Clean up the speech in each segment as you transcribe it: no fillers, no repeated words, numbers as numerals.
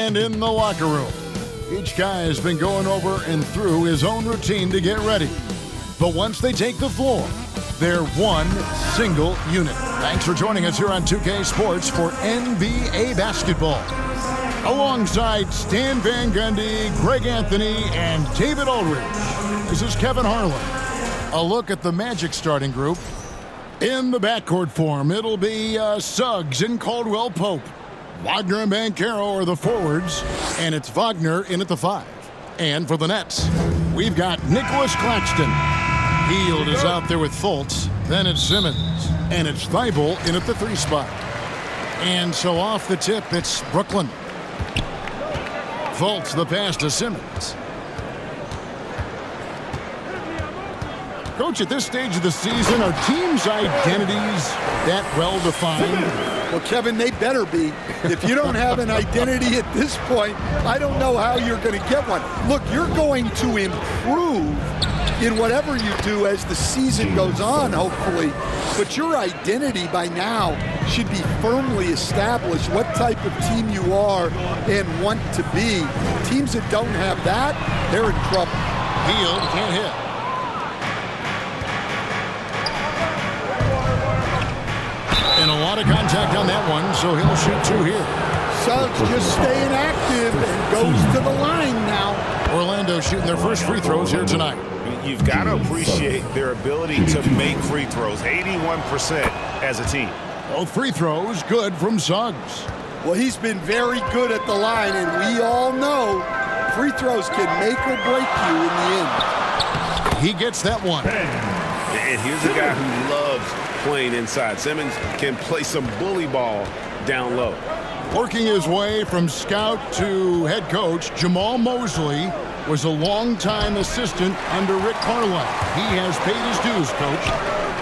And in the locker room, each guy has been going over and through his own routine to get ready. But once they take the floor, they're one single unit. Thanks for joining us here on 2K Sports for NBA basketball. Alongside Stan Van Gundy, Greg Anthony, and David Aldridge, this is Kevin Harlan. A look at the Magic starting group. In the backcourt form, it'll be Suggs and Caldwell Pope. Wagner and Banchero are the forwards, and it's Wagner in at the 5. And for the Nets, we've got Nicholas Claxton. Hield is out there with Fultz. Then it's Simmons, and it's Thibault in at the 3 spot. And so off the tip, it's Brooklyn. Fultz the pass to Simmons. Coach, at this stage of the season, are teams' identities that well-defined? Well, Kevin, they better be. If you don't have an identity at this point, I don't know how you're going to get one. Look, you're going to improve in whatever you do as the season goes on, hopefully. But your identity by now should be firmly established, what type of team you are and want to be. Teams that don't have that, they're in trouble. Hield can't hit. And a lot of contact on that one, so he'll shoot 2 here. Suggs just staying active and goes to the line now. Orlando shooting their first free throws here tonight. You've got to appreciate their ability to make free throws. 81% as a team. Both free throws good from Suggs. Well, he's been very good at the line, and we all know free throws can make or break you in the end. He gets that one. And here's a guy who loves playing inside. Simmons can play some bully ball down low. Working his way from scout to head coach, Jamal Mosley was a longtime assistant under Rick Carlisle. He has paid his dues, Coach.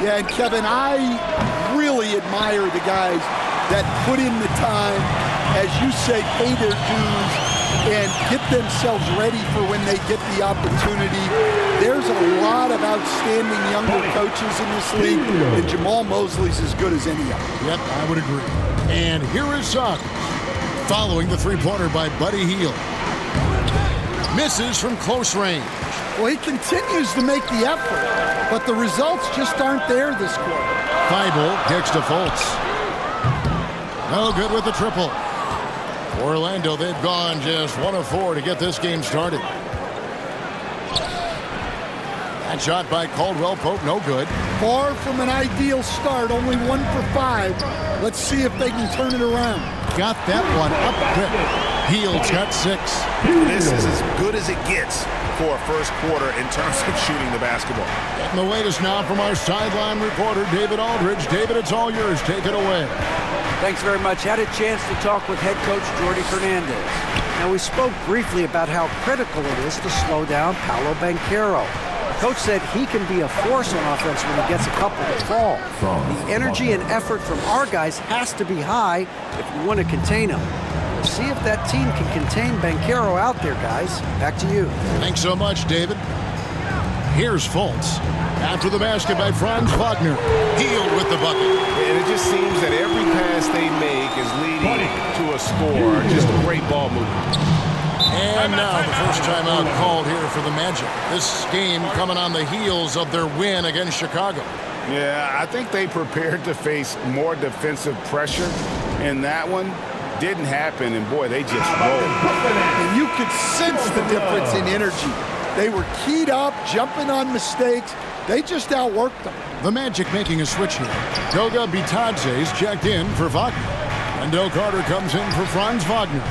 Yeah, and Kevin, I really admire the guys that put in the time, as you say, pay their dues, and get themselves ready for when they get the opportunity. There's a lot of outstanding younger coaches in this league, and Jamal Mosley's as good as any of them. Yep, I would agree. And here is Suggs, following the three-pointer by Buddy Hield. Misses from close range. Well, he continues to make the effort, but the results just aren't there this quarter. Thibault kicks to Fultz. No good with the triple. Orlando, they've gone just 1 of 4 to get this game started. That shot by Caldwell Pope, no good. Far from an ideal start, only 1 for 5. Let's see if they can turn it around. Got that one up quick. Hield's got 6. This is as good as it gets for a first quarter in terms of shooting the basketball. Getting the latest now from our sideline reporter, David Aldridge. David, it's all yours. Take it away. Thanks very much. Had a chance to talk with head coach Jordi Fernandez. Now, we spoke briefly about how critical it is to slow down Paolo Banchero. Coach said he can be a force on offense when he gets a couple to fall. The energy and effort from our guys has to be high if we want to contain him. We'll see if that team can contain Banchero out there, guys. Back to you. Thanks so much, David. Here's Fultz. After the basket by Franz Wagner. Hield with the bucket. And it just seems that every pass they make is leading to a score. Just great ball movement. And now the first timeout called here for the Magic. This game coming on the heels of their win against Chicago. Yeah, I think they prepared to face more defensive pressure, and that one didn't happen, and boy, they just rolled. And you could sense the difference in energy. They were keyed up, jumping on mistakes. They just outworked them. The Magic making a switch here. Goga Bitadze's checked in for Wagner. Wendell Carter comes in for Franz Wagner.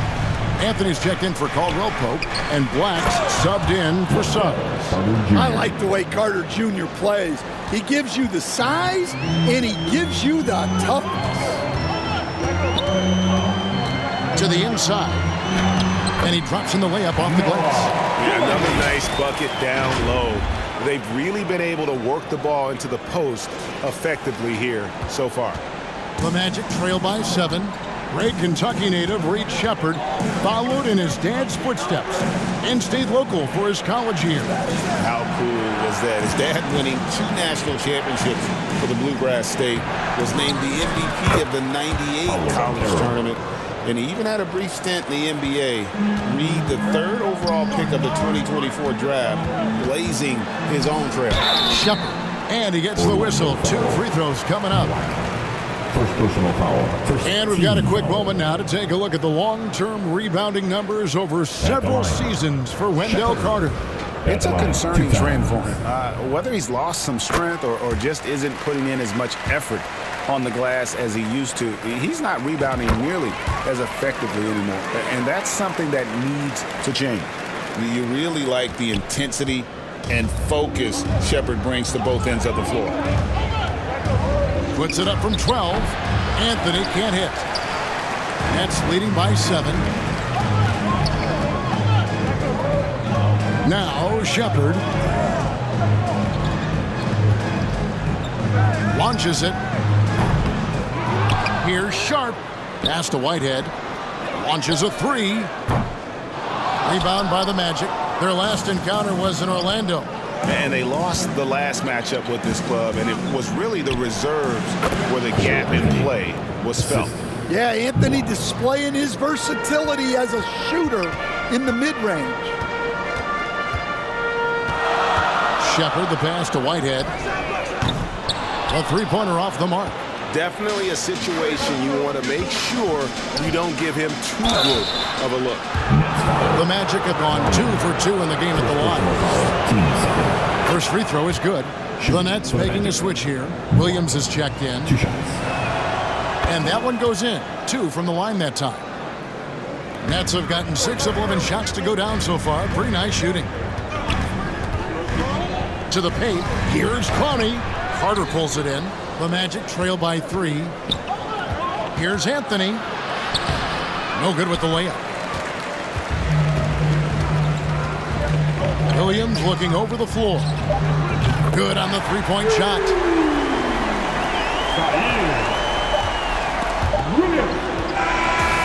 Anthony's checked in for Caldwell Pope, and Black's subbed in for Suggs. I like the way Carter Jr. plays. He gives you the size, and he gives you the toughness. To the inside, and he drops in the layup off the glass. Yeah, another nice bucket down low. They've really been able to work the ball into the post effectively here so far. The Magic trail by 7. Great Kentucky native Reed Shepherd followed in his dad's footsteps and stayed local for his college year. How cool was that? His dad winning 2 national championships for the Bluegrass State, was named the MVP of the '98 college tournament. and he even had a brief stint in the NBA. Reed, the 3rd overall pick of the 2024 draft, blazing his own trail. Shepard, and he gets the whistle. 2 free throws coming up. First personal foul. And we've got a quick moment now to take a look at the long-term rebounding numbers over several seasons for Wendell Carter. It's a concerning trend for him. Whether he's lost some strength or just isn't putting in as much effort on the glass as he used to, he's not rebounding nearly as effectively anymore. And that's something that needs to change. You really like the intensity and focus Shepard brings to both ends of the floor. Puts it up from 12. Anthony can't hit. Nets leading by 7. Now Shepard launches it. Here's Sharp. Pass to Whitehead. Launches a 3. Rebound by the Magic. Their last encounter was in Orlando. And they lost the last matchup with this club, and it was really the reserves where the gap in play was felt. Yeah, Anthony displaying his versatility as a shooter in the mid-range. Shepard, the pass to Whitehead. A 3-pointer off the mark. Definitely a situation you want to make sure you don't give him too good of a look. The Magic have gone 2 for 2 in the game at the line. First free throw is good. The Nets making a switch here. Williams is checked in. 2 shots. And that one goes in. 2 from the line that time. Nets have gotten 6 of 11 shots to go down so far. Pretty nice shooting. To the paint. Here's Clowney. Carter pulls it in. The Magic trail by 3. Here's Anthony. No good with the layup. Williams looking over the floor. Good on the 3-point shot.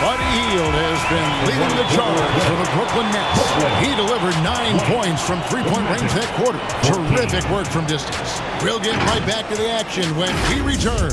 Buddy Hield has been leading the charge for the Brooklyn Nets. He delivered 9 points from 3-point range that quarter. Terrific work from distance. We'll get right back to the action when we return.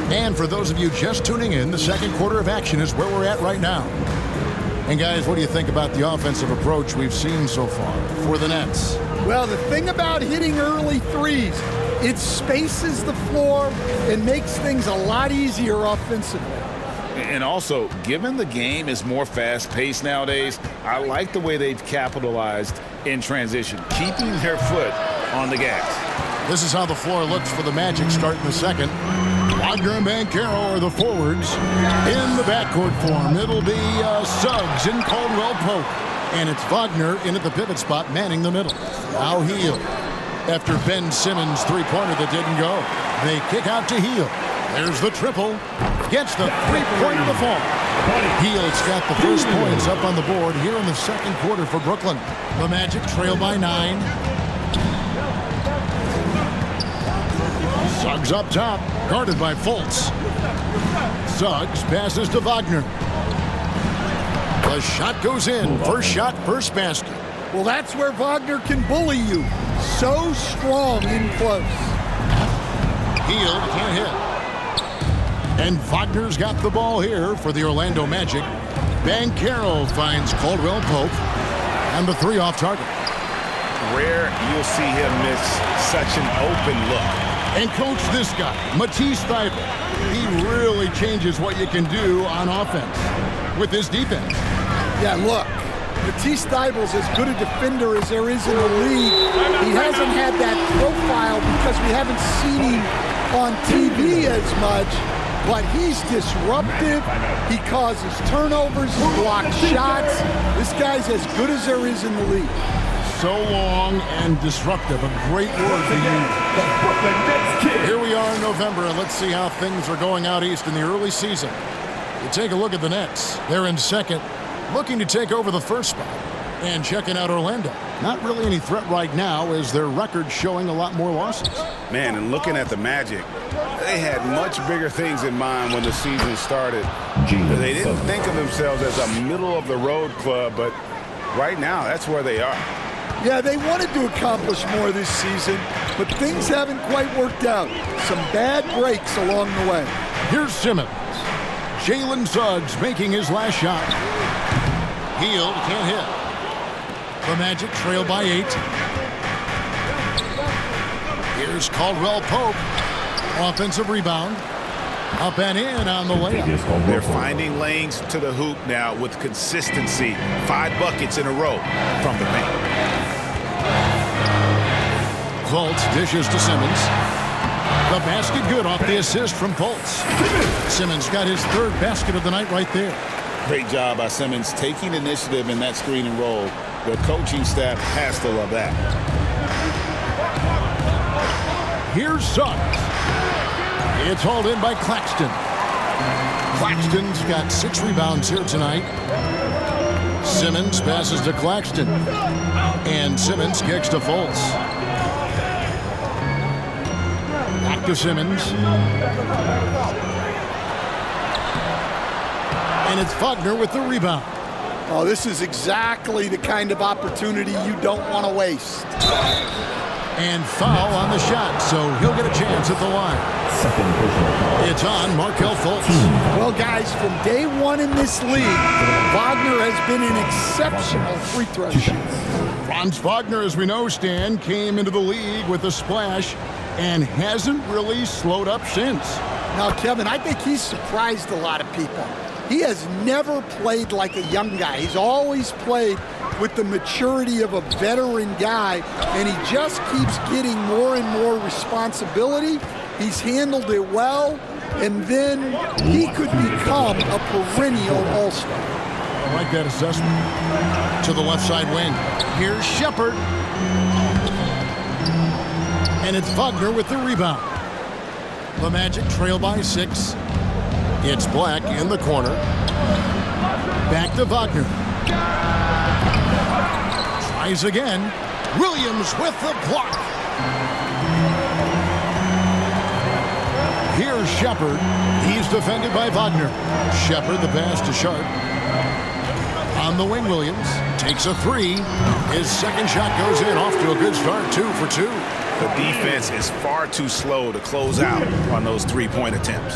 And for those of you just tuning in, the second quarter of action is where we're at right now. And guys, what do you think about the offensive approach we've seen so far for the Nets? Well, the thing about hitting early threes, it spaces the floor and makes things a lot easier offensively. And also, given the game is more fast-paced nowadays, I like the way they've capitalized in transition, keeping their foot on the gas. This is how the floor looks for the Magic starting the second. Wagner and Banchero are the forwards. In the backcourt form, it'll be Suggs and Caldwell Pope. And it's Wagner in at the pivot spot, manning the middle. Now Hield. After Ben Simmons' 3-pointer that didn't go, they kick out to Hield. There's the triple. Gets the 3-pointer to fall. Hield's got the first points up on the board here in the second quarter for Brooklyn. The Magic trail by 9. Suggs up top, guarded by Fultz. Suggs passes to Wagner. The shot goes in. First shot, first basket. Well, that's where Wagner can bully you. So strong in close. Hield can't hit. And Wagner's got the ball here for the Orlando Magic. Banchero finds Caldwell Pope. And the 3 off target. Rare you'll see him miss such an open look. And coach, this guy, Matisse Thybulle, he really changes what you can do on offense with his defense. Yeah, look, Matisse Thybulle's as good a defender as there is in the league. He hasn't had that profile because we haven't seen him on TV as much, but he's disruptive. He causes turnovers, he blocks shots. This guy's as good as there is in the league. So long and disruptive, a great word to use. Here we are in November, and let's see how things are going out east in the early season. You take a look at the Nets. They're in second, looking to take over the first spot. And checking out Orlando. Not really any threat right now as their record showing a lot more losses. Man, and looking at the Magic, they had much bigger things in mind when the season started. They didn't think of themselves as a middle-of-the-road club, but right now, that's where they are. Yeah, they wanted to accomplish more this season, but things haven't quite worked out. Some bad breaks along the way. Here's Simmons. Jalen Suggs making his last shot. Hield can't hit. The Magic trail by 8. Here's Caldwell Pope. Offensive rebound. Up and in on the layup. They're finding lanes to the hoop now with consistency. 5 buckets in a row from the paint. Fultz dishes to Simmons. The basket good off the assist from Fultz. Simmons got his 3rd basket of the night right there. Great job by Simmons taking initiative in that screen and roll. The coaching staff has to love that. Here's Suggs. It's hauled in by Claxton. Claxton's got 6 rebounds here tonight. Simmons passes to Claxton. And Simmons kicks to Fultz. Back to Simmons. And it's Wagner with the rebound. Oh, this is exactly the kind of opportunity you don't want to waste. And foul on the shot, so he'll get a chance at the line. It's on Markelle Fultz. Well, guys, from day one in this league, Wagner has been an exceptional free throw shooter. Franz Wagner, as we know, Stan, came into the league with a splash and hasn't really slowed up since. Now, Kevin, I think he's surprised a lot of people. He has never played like a young guy. He's always played with the maturity of a veteran guy, and he just keeps getting more and more responsibility. He's handled it well, and then he could become a perennial all-star. I like that assessment. To the left side wing. Here's Shepard. And it's Wagner with the rebound. The Magic trail by 6. It's Black in the corner. Back to Wagner. Tries again. Williams with the block. Here's Shepard. He's defended by Wagner. Shepard, the pass to Sharp. On the wing, Williams takes a 3. His second shot goes in. Off to a good start. 2 for 2. The defense is far too slow to close out on those 3-point attempts.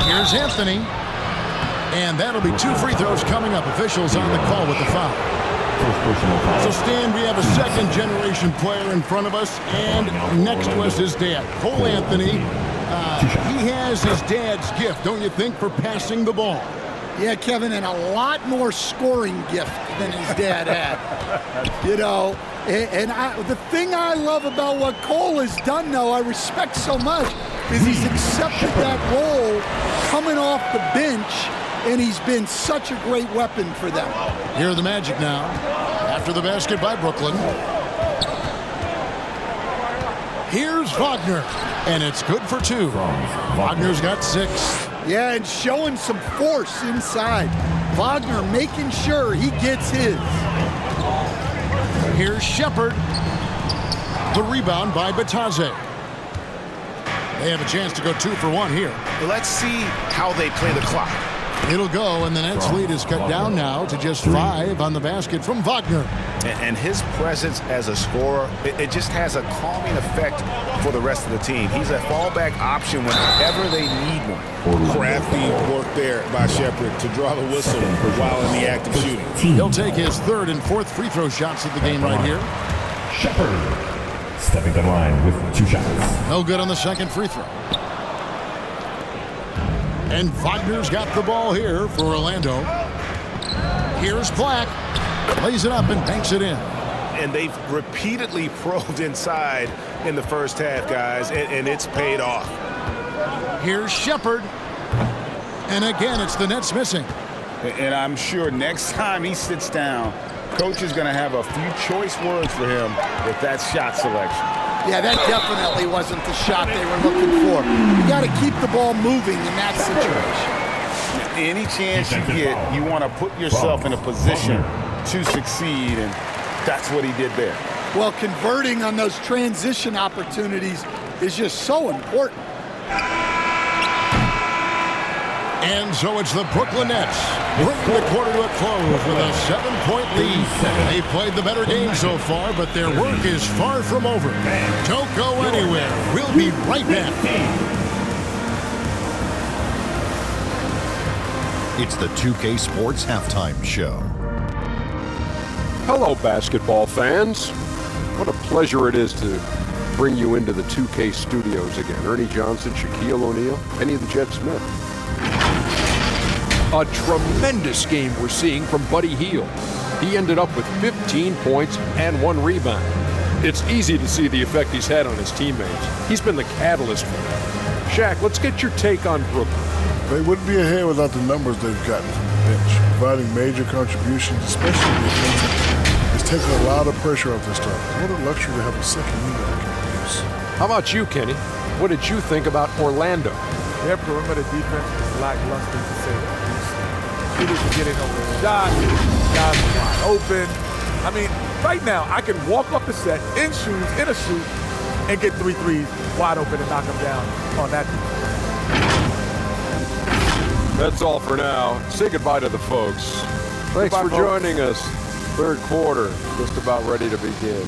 Here's Anthony. And that'll be 2 free throws coming up. Officials on the call with the foul. So, Stan, we have a second-generation player in front of us, and next to us his dad, Cole Anthony. He has his dad's gift, don't you think, for passing the ball? Yeah, Kevin, and a lot more scoring gift than his dad had. You know, and the thing I love about what Cole has done, though, I respect so much, is he's accepted that role coming off the bench, and he's been such a great weapon for them. Here are the Magic now, after the basket by Brooklyn. Here's Wagner, and it's good for 2. Wagner's got 6. Yeah, and showing some force inside. Wagner making sure he gets his. Here's Shepard. The rebound by Bataze. They have a chance to go 2 for 1 here. Let's see how they play the clock. It'll go, and the Nets lead is cut down now to just 5 on the basket from Wagner. And his presence as a scorer, it just has a calming effect for the rest of the team. He's a fallback option whenever they need one. Crafty work there by Shepard to draw the whistle while in the act of shooting. He'll take his 3rd and 4th free throw shots of the game right here. Shepard stepping to the line with 2 shots. No good on the second free throw. And Wagner's got the ball here for Orlando. Here's Black. Lays it up and banks it in. And they've repeatedly probed inside in the first half, guys, and it's paid off. Here's Shepard. And again, it's the Nets missing. And I'm sure next time he sits down, coach is going to have a few choice words for him with that shot selection. Yeah, that definitely wasn't the shot they were looking for. You got to keep the ball moving in that situation. Any chance you get, you want to put yourself in a position to succeed, and that's what he did there. Well, converting on those transition opportunities is just so important. And so it's the Brooklyn Nets bringing the quarter to a close with a 7-point lead. They've played the better game so far, but their work is far from over. Don't go anywhere. We'll be right back. It's the 2K Sports Halftime Show. Hello, basketball fans. What a pleasure it is to bring you into the 2K studios again. Ernie Johnson, Shaquille O'Neal, Penny the Jet Smith. A tremendous game we're seeing from Buddy Hield. He ended up with 15 points and 1 rebound. It's easy to see the effect he's had on his teammates. He's been the catalyst for that. Shaq, let's get your take on Brooklyn. They wouldn't be ahead without the numbers they've gotten from the bench, providing major contributions, especially defensively. It's taken a lot of pressure off their starters. What a luxury to have a second unit that can produce. How about you, Kenny? What did you think about Orlando? Their perimeter defense is lackluster, to say the least. Shooters are getting over the shot. Guys are wide open. I mean, right now, I can walk up the set in shoes, in a shoot, and get 3 threes wide open and knock them down on that defense. That's all for now. Say goodbye to the folks. Thanks for joining us. Third quarter, just about ready to begin.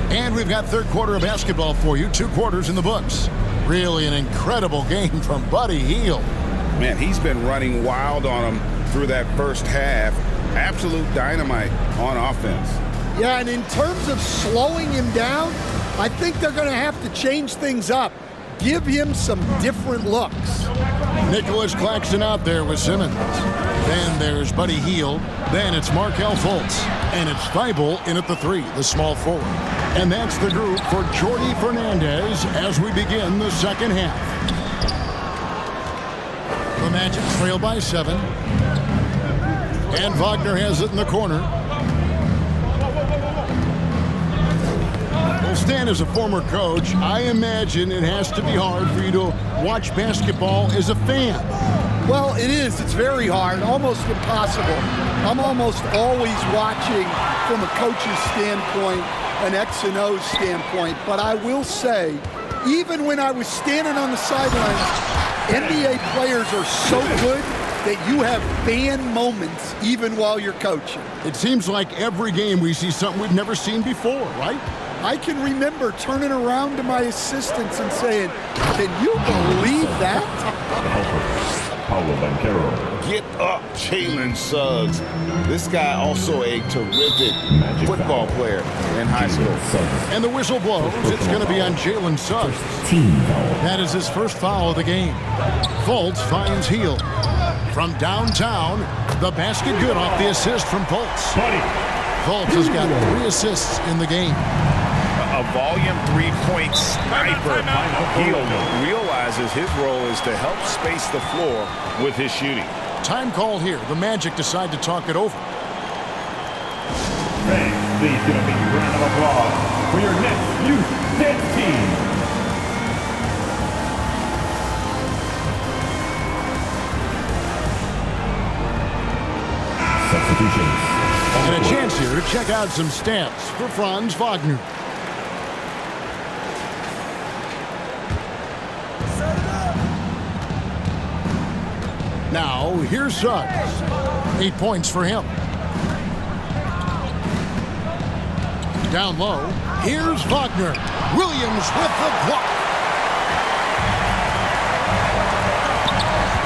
And we've got third quarter of basketball for you. 2 quarters in the books. Really an incredible game from Buddy Hield. Man, he's been running wild on him through that first half. Absolute dynamite on offense. Yeah, and in terms of slowing him down, I think they're going to have to change things up. Give him some different looks. Nicholas Claxton out there with Simmons. Then there's Buddy Hield. Then it's Markelle Fultz. And it's Thybulle in at the 3, the small forward. And that's the group for Jordi Fernandez as we begin the second half. The Magic trail by 7. And Wagner has it in the corner. Well, Stan, as a former coach, I imagine it has to be hard for you to watch basketball as a fan. Well, it is. It's very hard, almost impossible. I'm almost always watching from a coach's standpoint, an X and O standpoint. But I will say, even when I was standing on the sidelines, NBA players are so good that you have fan moments even while you're coaching. It seems like every game we see something we've never seen before, right? I can remember turning around to my assistants and saying, can you believe that? Paolo Banchero. Get up, Jalen Suggs. This guy also a terrific football player in high school. And the whistle blows. It's going to be on Jalen Suggs. That is his first foul of the game. Fultz finds Hield. From downtown, the basket good off the assist from Fultz. Fultz has got 3 assists in the game. A volume 3-point sniper. Hield realizes his role is to help space the floor with his shooting. Time call here. The Magic decide to talk it over. Thanks. Please give a big round of applause for your next Youth Dance Team. Substitutions. And a chance here to check out some stats for Franz Wagner. Now, here's Suggs. 8 points for him. Down low, here's Wagner. Williams with the block.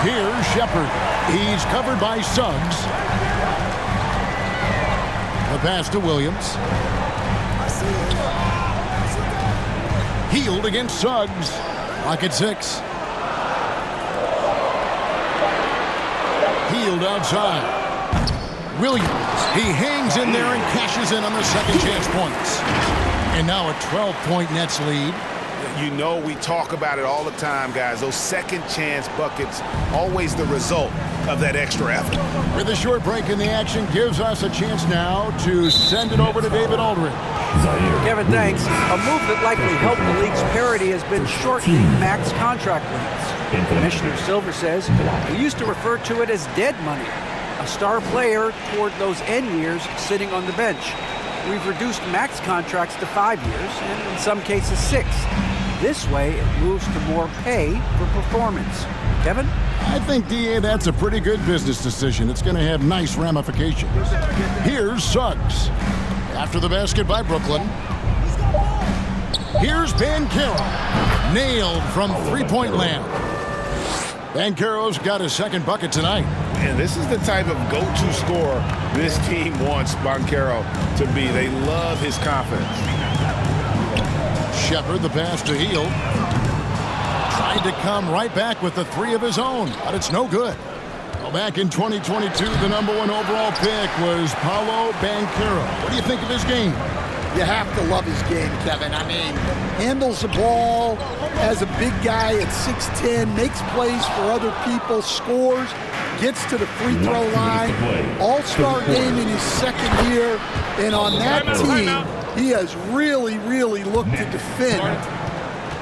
Here's Shepard. He's covered by Suggs. The pass to Williams. Hield against Suggs. Clock at 6. Hield outside. Williams, he hangs in there and cashes in on the second chance points. And now a 12-point Nets lead. You know, we talk about it all the time, guys. Those second chance buckets, always the result of that extra effort. With a short break in the action, gives us a chance now to send it over to David Aldridge. Kevin, thanks. A move that likely helped the league's parity has been shortening max contract lengths. Commissioner Silver says we used to refer to it as dead money, a star player toward those end years sitting on the bench. We've reduced max contracts to 5 years, and in some cases 6. This way, it moves to more pay for performance. Kevin? I think, DA, that's a pretty good business decision. It's going to have nice ramifications. Here's Suggs. After the basket by Brooklyn. Here's Banchero. Nailed from three-point land. Banchero's got his second bucket tonight. And this is the type of go-to scorer this team wants Banchero to be. They love his confidence. Shepherd, the pass to Hield. Tried to come right back with the three of his own, but it's no good. Well, back in 2022, the number 1 overall pick was Paolo Banchero. What do you think of his game? You have to love his game, Kevin. I mean, handles the ball as a big guy at 6'10", makes plays for other people, scores, gets to the free throw line. All-star game in his second year, and on that team, he has really, really looked to defend.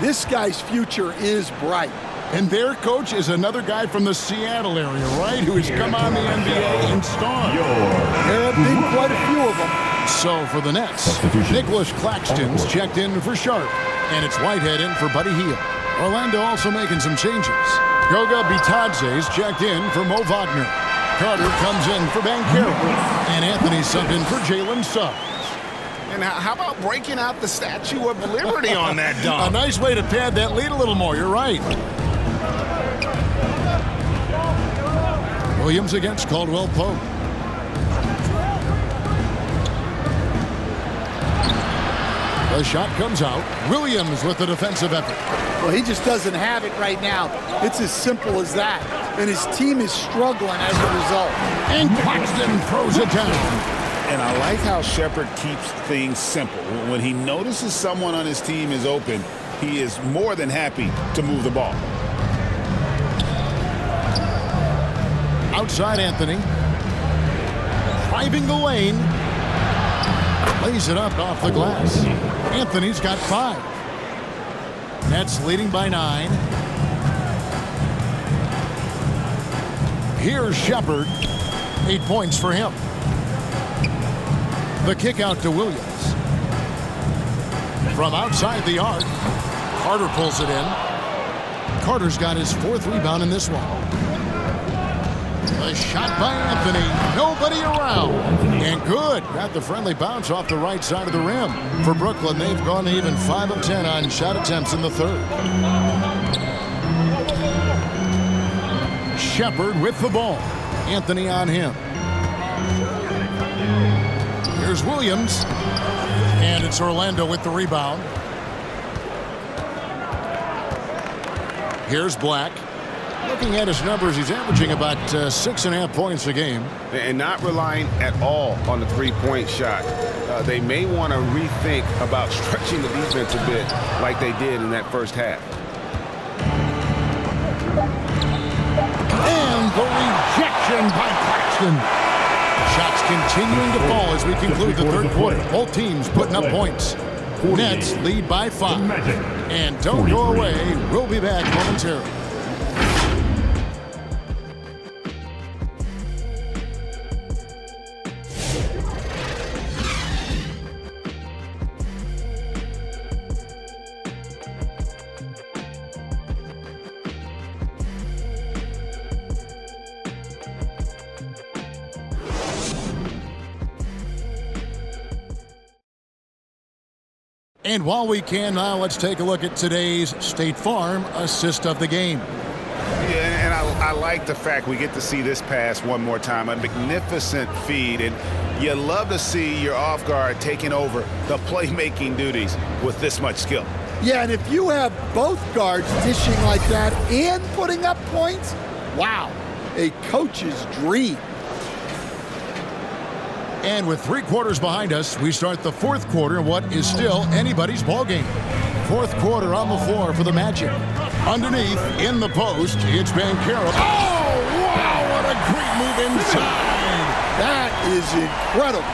This guy's future is bright. And their coach is another guy from the Seattle area, right, who has come on the NBA and star. There have been quite a few of them. So for the Nets, Nicholas Claxton's checked in for Sharp, and it's Whitehead in for Buddy Hield. Orlando also making some changes. Goga Bitadze's checked in for Mo Wagner. Carter comes in for Banchero, and Anthony subbed in for Jalen Suggs. And how about breaking out the Statue of Liberty on that dunk? A nice way to pad that lead a little more, you're right. Williams against Caldwell Pope. The shot comes out. Williams with the defensive effort. Well, he just doesn't have it right now. It's as simple as that. And his team is struggling as a result. And Claxton throws it down. And I like how Shepherd keeps things simple. When he notices someone on his team is open, he is more than happy to move the ball. Outside Anthony. Driving the lane. Lays it up off the glass. Anthony's got 5. Nets leading by 9. Here's Shepherd. 8 points for him. The kick out to Williams. From outside the arc, Carter pulls it in. Carter's got his 4th rebound in this one. A shot by Anthony. Nobody around. And good. Got the friendly bounce off the right side of the rim. For Brooklyn, they've gone even 5 of 10 on shot attempts in the 3rd. Shepherd with the ball. Anthony on him. Here's Williams. And it's Orlando with the rebound. Here's Black. Looking at his numbers, he's averaging about 6.5 points a game. And not relying at all on the three-point shot. They may want to rethink about stretching the defense a bit like they did in that first half. And the rejection by Claxton. Shots continuing to fall as we conclude the 3rd quarter. Both teams putting up points. Nets lead by 5. And don't go away. We'll be back momentarily. And while we can now, let's take a look at today's State Farm assist of the game. Yeah, and I like the fact we get to see this pass one more time. A magnificent feed, and you love to see your off guard taking over the playmaking duties with this much skill. Yeah, and if you have both guards dishing like that and putting up points, wow, a coach's dream. And with 3 quarters behind us, we start the 4th quarter in what is still anybody's ball game. fourth quarter on the floor for the Magic. Underneath, in the post, it's Banchero. Oh, wow, what a great move inside. That is incredible.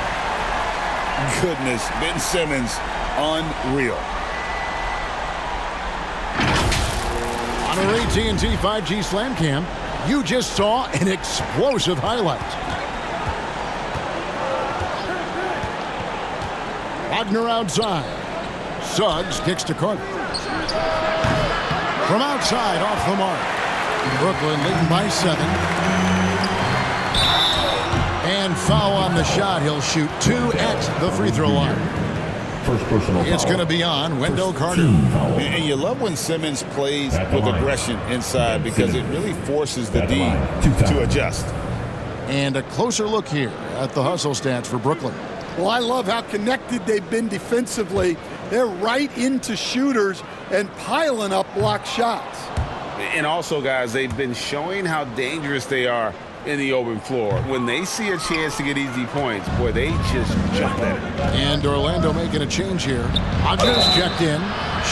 Goodness, Ben Simmons, unreal. On our AT&T 5G Slam Cam, you just saw an explosive highlight. Wagner outside. Suggs kicks to Carter. From outside, off the mark. Brooklyn leading by 7. And foul on the shot. He'll shoot 2 at the free throw line. First personal foul. It's going to be on Wendell Carter. And you love when Simmons plays with aggression inside because it really forces the D to adjust. And a closer look here at the hustle stats for Brooklyn. Well, I love how connected they've been defensively. They're right into shooters and piling up block shots. And also, guys, they've been showing how dangerous they are in the open floor. When they see a chance to get easy points, boy, they just jump at it. And Orlando making a change here. Ogden's checked in.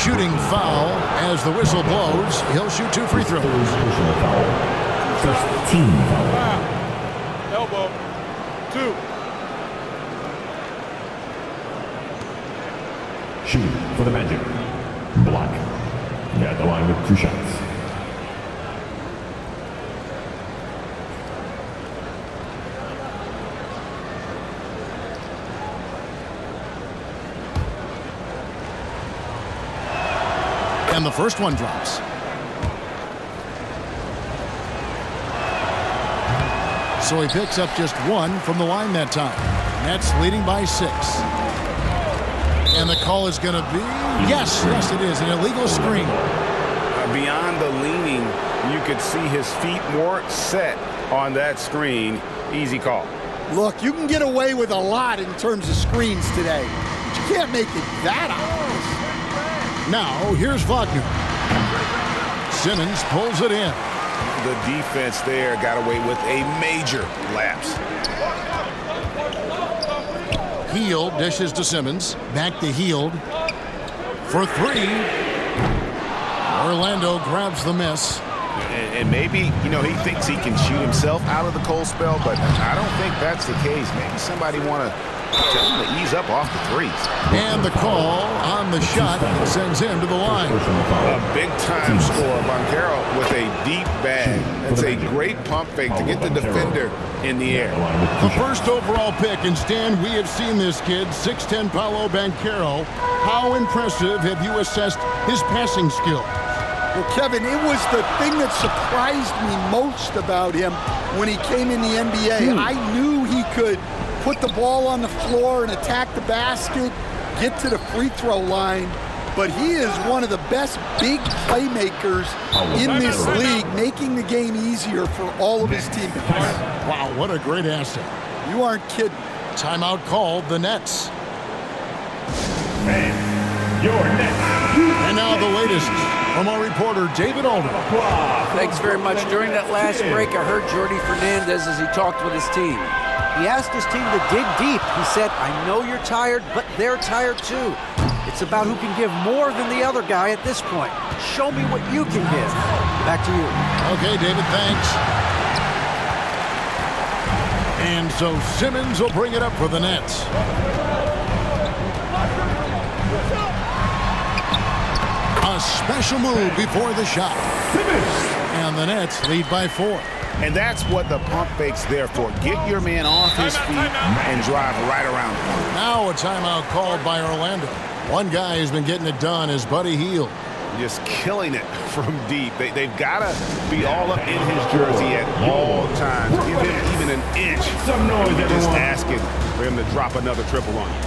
Shooting foul as the whistle blows. He'll shoot 2 free throws. Personal foul. First team foul. Elbow. 2. Shooting for the Magic. Block. At the line with 2 shots. And the first one drops. So he picks up just 1 from the line that time. Nets leading by 6. And the call is going to be, yes, it is, an illegal screen. Beyond the leaning, you could see his feet more set on that screen. Easy call. Look, you can get away with a lot in terms of screens today, but you can't make it that obvious. Now, here's Wagner. Simmons pulls it in. The defense there got away with a major lapse. Hield dishes to Simmons. Back to Hield. For 3. Orlando grabs the miss. And maybe, he thinks he can shoot himself out of the cold spell, but I don't think that's the case. Maybe somebody want to tell him to ease up off the threes. And the call on the shot sends him to the line. A big-time score. Banchero with a deep bag. That's a great pump fake to get the defender in the air. The first overall pick, and Stan, we have seen this kid, 6'10" Paolo Banchero. How impressive have you assessed his passing skill? Well, Kevin, it was the thing that surprised me most about him when he came in the NBA. I knew he could put the ball on the floor and attack the basket, get to the free throw line, but he is one of the best big playmakers in this league, making the game easier for all of his teammates. Wow, what a great asset. You aren't kidding. Timeout called, the Nets. And your next. And now the latest from our reporter, David Alden. Thanks very much. During that last break, I heard Jordi Fernandez as he talked with his team. He asked his team to dig deep. He said, I know you're tired, but they're tired too. It's about who can give more than the other guy at this point. Show me what you can give. Back to you. Okay, David, thanks. And so Simmons will bring it up for the Nets. A special move before the shot. And the Nets lead by 4. And that's what the pump fake's there for. Get your man off his feet and drive right around him. Now a timeout called by Orlando. One guy who's been getting it done is Buddy Hield. Just killing it from deep. They've got to be all up in his jersey at all times. Give him even an inch. Some noise, You're just everyone. asking for him to drop another triple on you.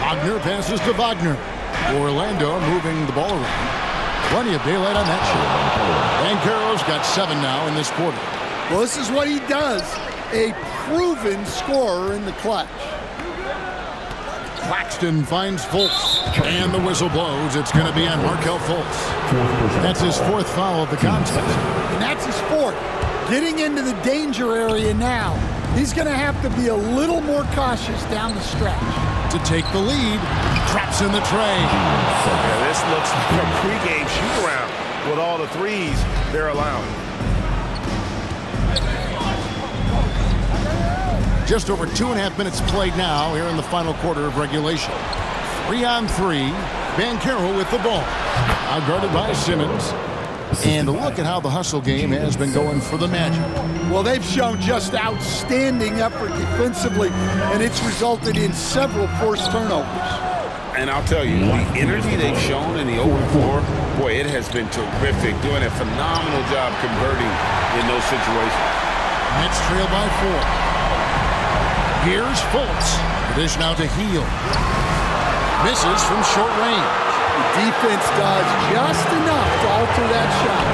Wagner passes to Wagner. Orlando moving the ball around. Plenty of daylight on that shot. Banchero's got 7 now in this quarter. Well, this is what he does. A proven scorer in the clutch. Claxton finds Fultz. And the whistle blows. It's going to be on Markelle Fultz. That's his 4th foul of the contest. and that's his fourth. Getting into the danger area now. He's going to have to be a little more cautious down the stretch. To take the lead, traps in the tray. Yeah, this looks like a pregame shoot-around with all the threes they're allowing. Just over 2.5 minutes played now here in the final quarter of regulation. 3-on-3. Banchero with the ball. Now guarded by Simmons. And look at how the hustle game has been going for the Magic. Well, they've shown just outstanding effort defensively, and it's resulted in several forced turnovers. And I'll tell you, the energy they've shown in the open floor, boy, it has been terrific. Doing a phenomenal job converting in those situations. Nets trail by 4. Here's Fultz. The dish now to Hield. Misses from short range. The defense does just enough to alter that shot.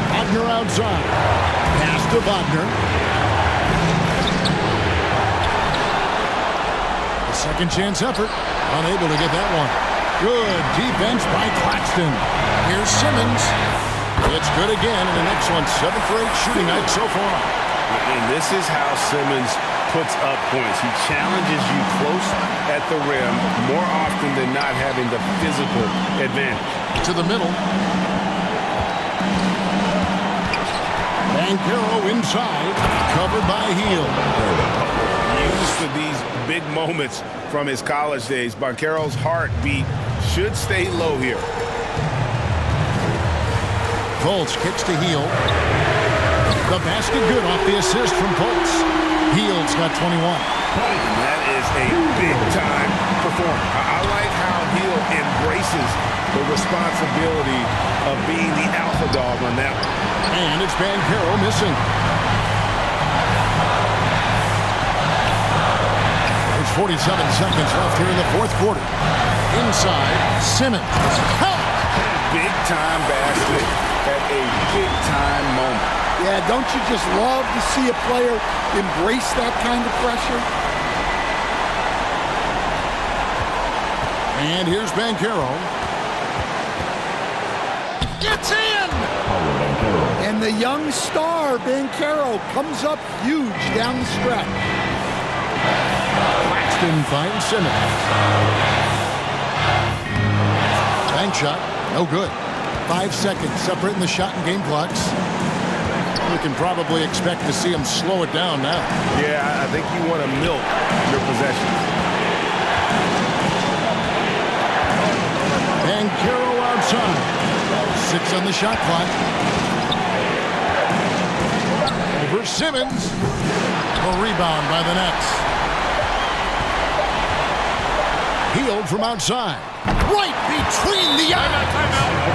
Wagner outside. Pass to Wagner. A second chance effort. Unable to get that one. Good defense by Claxton. Here's Simmons. It's good again, and an excellent 7 for 8 shooting night so far. And this is how Simmons puts up points. He challenges you close at the rim more often than not, having the physical advantage. To the middle. Banchero inside, covered by Hield. Used to these big moments from his college days. Banchero's heartbeat should stay low here. Fultz kicks to Hield. The basket good off the assist from Fultz. Hield's got 21. And that is a big-time performance. I like how Hield embraces the responsibility of being the alpha dog on that one. And it's Banchero missing. There's 47 seconds left here in the fourth quarter. Inside, Simmons. Big-time basket at a big-time moment. Yeah, don't you just love to see a player embrace that kind of pressure? And here's Banchero. Gets in! And the young star, Banchero, comes up huge down the stretch. Claxton finds Simmons. Bank shot, no good. 5 seconds separating the shot and game clocks. We can probably expect to see him slow it down now. Yeah, I think you want to milk your possessions. Banchero outside. 6 on the shot clock. Over Simmons. A rebound by the Nets. Hield from outside. Right between the eyes.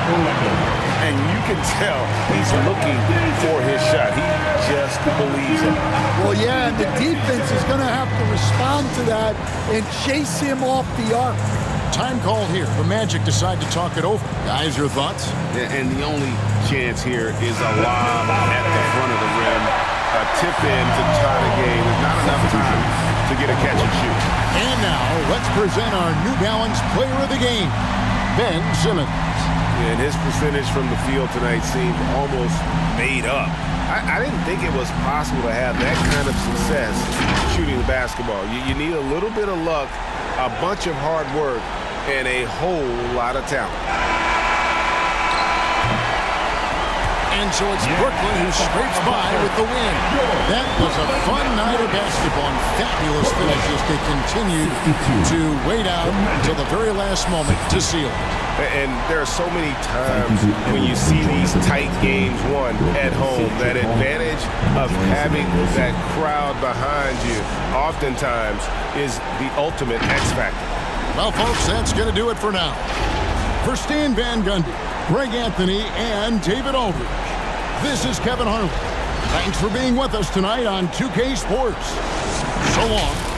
And you can tell he's looking for his shot. He just believes it. Well, yeah, and the defense is going to have to respond to that and chase him off the arc. Time called here. The Magic decide to talk it over. Guys, your thoughts? Yeah, and the only chance here is a lob at the front of the rim. A tip in to tie the game. There's not enough time to get a catch and shoot. And now, let's present our New Balance player of the game, Ben Simmons. And his percentage from the field tonight seemed almost made up. I didn't think it was possible to have that kind of success shooting the basketball. You need a little bit of luck, a bunch of hard work, and a whole lot of talent. And so it's Brooklyn who scrapes by with the win. That was a fun night of basketball and fabulous finishes. They continued to wait out until the very last moment to seal it. And there are so many times when you see these tight games won at home, that advantage of having that crowd behind you oftentimes is the ultimate X factor. Well, folks, that's going to do it for now. For Stan Van Gundy, Greg Anthony, and David Aldridge, this is Kevin Harlan. Thanks for being with us tonight on 2K Sports. So long.